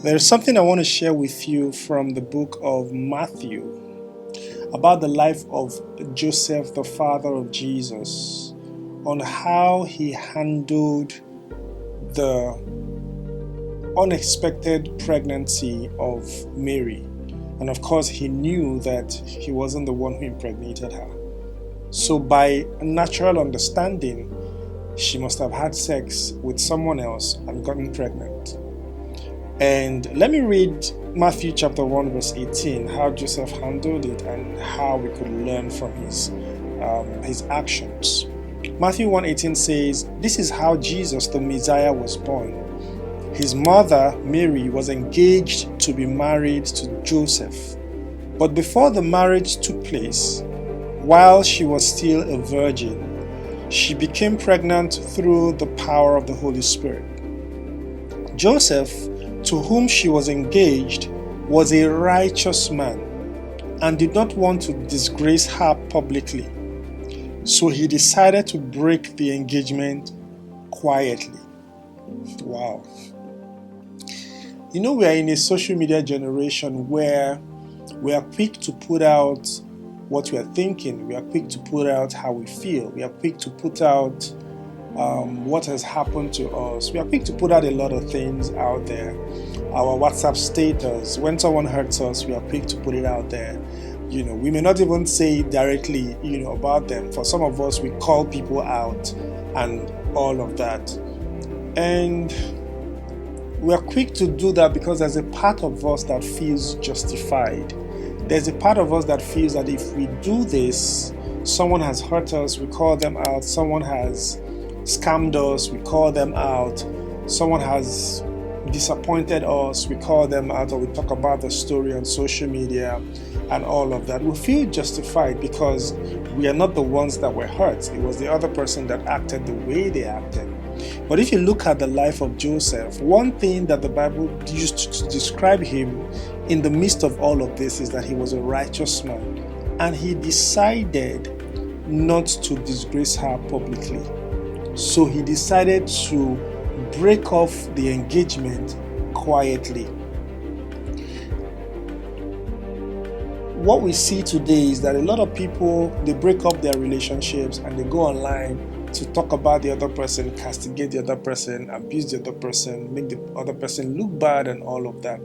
There's something I want to share with you from the book of Matthew about the life of Joseph, the father of Jesus, on how he handled the unexpected pregnancy of Mary. And of course, he knew that he wasn't the one who impregnated her. So, by natural understanding, she must have had sex with someone else and gotten pregnant. And let me read Matthew chapter 1 verse 18, how Joseph handled it and how we could learn from his actions. Matthew 1:18 says, "This is how Jesus the Messiah was born. His mother, Mary, was engaged to be married to Joseph. But before the marriage took place, while she was still a virgin, she became pregnant through the power of the Holy Spirit. Joseph, to whom she was engaged, was a righteous man and did not want to disgrace her publicly. So he decided to break the engagement quietly." Wow. You know, we are in a social media generation where we are quick to put out what we are thinking. We are quick to put out how we feel. We are quick to put out what has happened to us. We are quick to put out a lot of things out there. Our WhatsApp status, when someone hurts us, we are quick to put it out there. You know, we may not even say it directly, about them. For some of us, we call people out and all of that. And we are quick to do that because there's a part of us that feels justified. There's a part of us that feels that if we do this, someone has hurt us, we call them out. Someone has scammed us, we call them out. Someone has disappointed us, we call them out, or we talk about the story on social media and all of that. We feel justified because we are not the ones that were hurt. It was the other person that acted the way they acted. But if you look at the life of Joseph, one thing that the Bible used to describe him in the midst of all of this is that he was a righteous man, and he decided not to disgrace her publicly. So he decided to break off the engagement quietly. What we see today is that a lot of people, they break up their relationships and they go online to talk about the other person, castigate the other person, abuse the other person, make the other person look bad and all of that.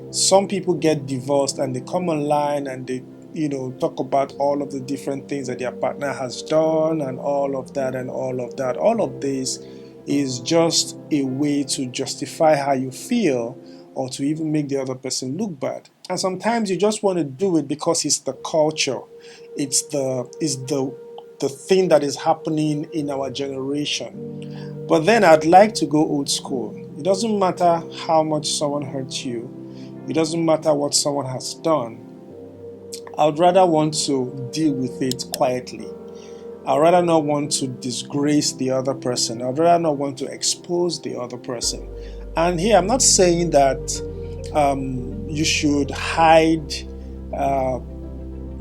Some people get divorced and they come online and they talk about all of the different things that their partner has done and all of that and all of that. All of this is just a way to justify how you feel or to even make the other person look bad. And sometimes you just want to do it because it's the culture. It's the thing that is happening in our generation. But then I'd like to go old school. It doesn't matter how much someone hurts you. It doesn't matter what someone has done. I would rather want to deal with it quietly. I would rather not want to disgrace the other person. I would rather not want to expose the other person. And here, I'm not saying that you should hide.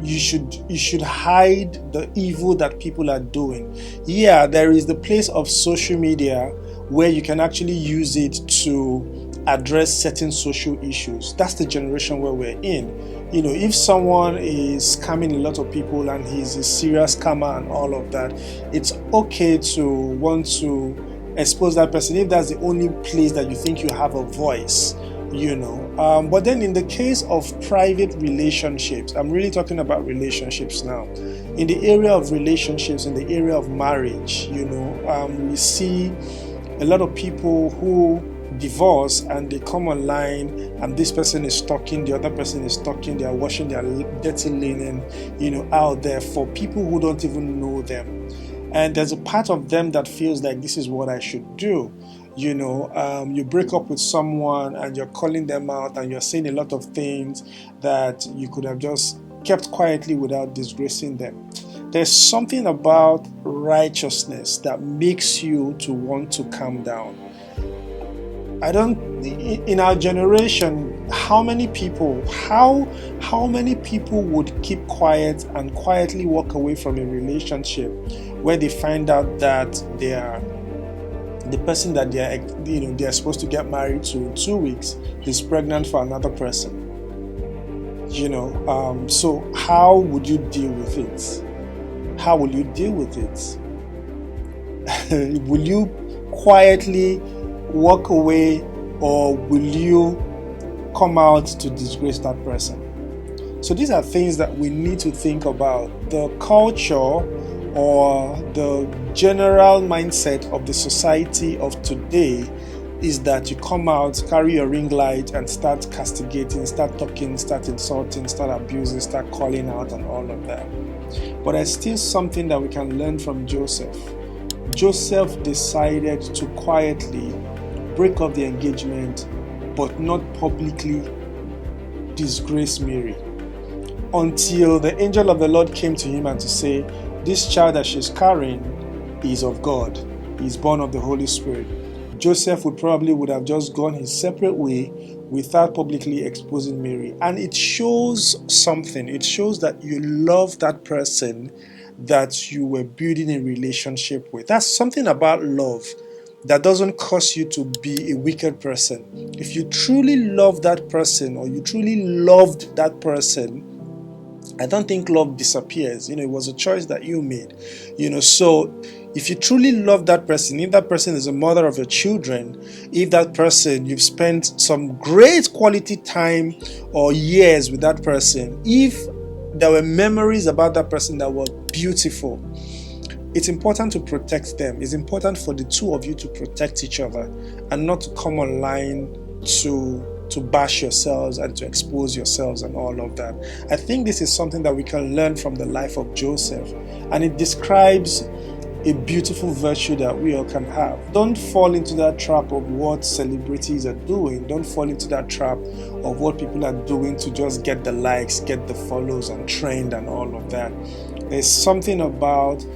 You should hide the evil that people are doing. Yeah, there is the place of social media where you can actually use it to address certain social issues. That's the generation where we're in. If someone is scamming a lot of people and he's a serious scammer and all of that, it's okay to want to expose that person if that's the only place that you think you have a voice. But then in the case of private relationships, I'm really talking about relationships now. In the area of relationships, in the area of marriage, we see a lot of people who divorce and they come online and this person is stalking, the other person is stalking, they are washing their dirty linen, out there for people who don't even know them. And there's a part of them that feels like this is what I should do. You break up with someone and you're calling them out and you're saying a lot of things that you could have just kept quietly without disgracing them. There's something about righteousness that makes you to want to calm down. In our generation, how many people would keep quiet and quietly walk away from a relationship where they find out that their the person that they're supposed to get married to in 2 weeks is pregnant for another person. So how would you deal with it? How will you deal with it? Will you quietly walk away, or will you come out to disgrace that person? So these are things that we need to think about. The culture or the general mindset of the society of today is that you come out, carry your ring light, and start castigating, start talking, start insulting, start abusing, start calling out, and all of that. But there's still something that we can learn from Joseph. Joseph decided to quietly break up the engagement, but not publicly disgrace Mary, until the angel of the Lord came to him and to say, this child that she's carrying is of God. He is born of the Holy Spirit. Joseph would have just gone his separate way without publicly exposing Mary. And it shows something. It shows that you love that person that you were building a relationship with. That's something about love that doesn't cause you to be a wicked person. If you truly love that person, or you truly loved that person, I don't think love disappears. It was a choice that you made. So if you truly love that person, if that person is a mother of your children, if that person, you've spent some great quality time or years with that person, if there were memories about that person that were beautiful, it's important to protect them. It's important for the two of you to protect each other and not to come online to bash yourselves and to expose yourselves and all of that. I think this is something that we can learn from the life of Joseph, and it describes a beautiful virtue that we all can have. Don't fall into that trap of what celebrities are doing. Don't fall into that trap of what people are doing to just get the likes, get the follows and trend and all of that. There's something about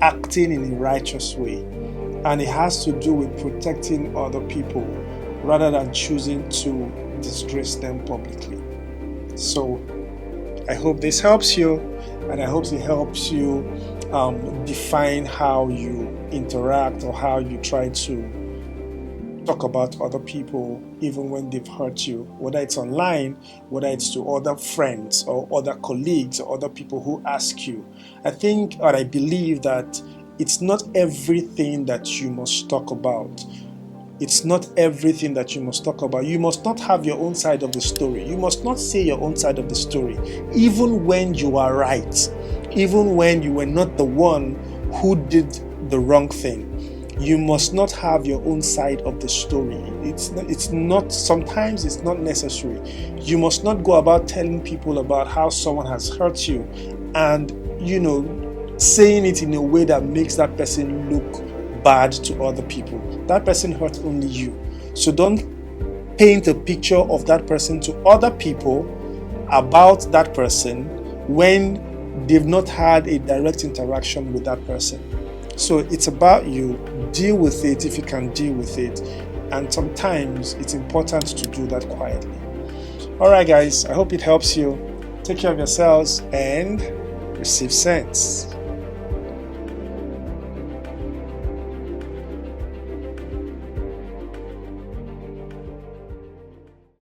acting in a righteous way, and it has to do with protecting other people rather than choosing to disgrace them publicly. So I hope this helps you, and I hope it helps you define how you interact or how you try to talk about other people even when they've hurt you, whether it's online, whether it's to other friends or other colleagues or other people who ask you. I think, or I believe, that it's not everything that you must talk about. It's not everything that you must talk about. You must not have your own side of the story. You must not say your own side of the story, even when you are right, even when you were not the one who did the wrong thing. You must not have your own side of the story. Sometimes it's not necessary. You must not go about telling people about how someone has hurt you and, saying it in a way that makes that person look bad to other people. That person hurt only you. So don't paint a picture of that person to other people about that person when they've not had a direct interaction with that person. So it's about you. Deal with it if you can deal with it. And sometimes it's important to do that quietly. Alright guys, I hope it helps you. Take care of yourselves and receive sense.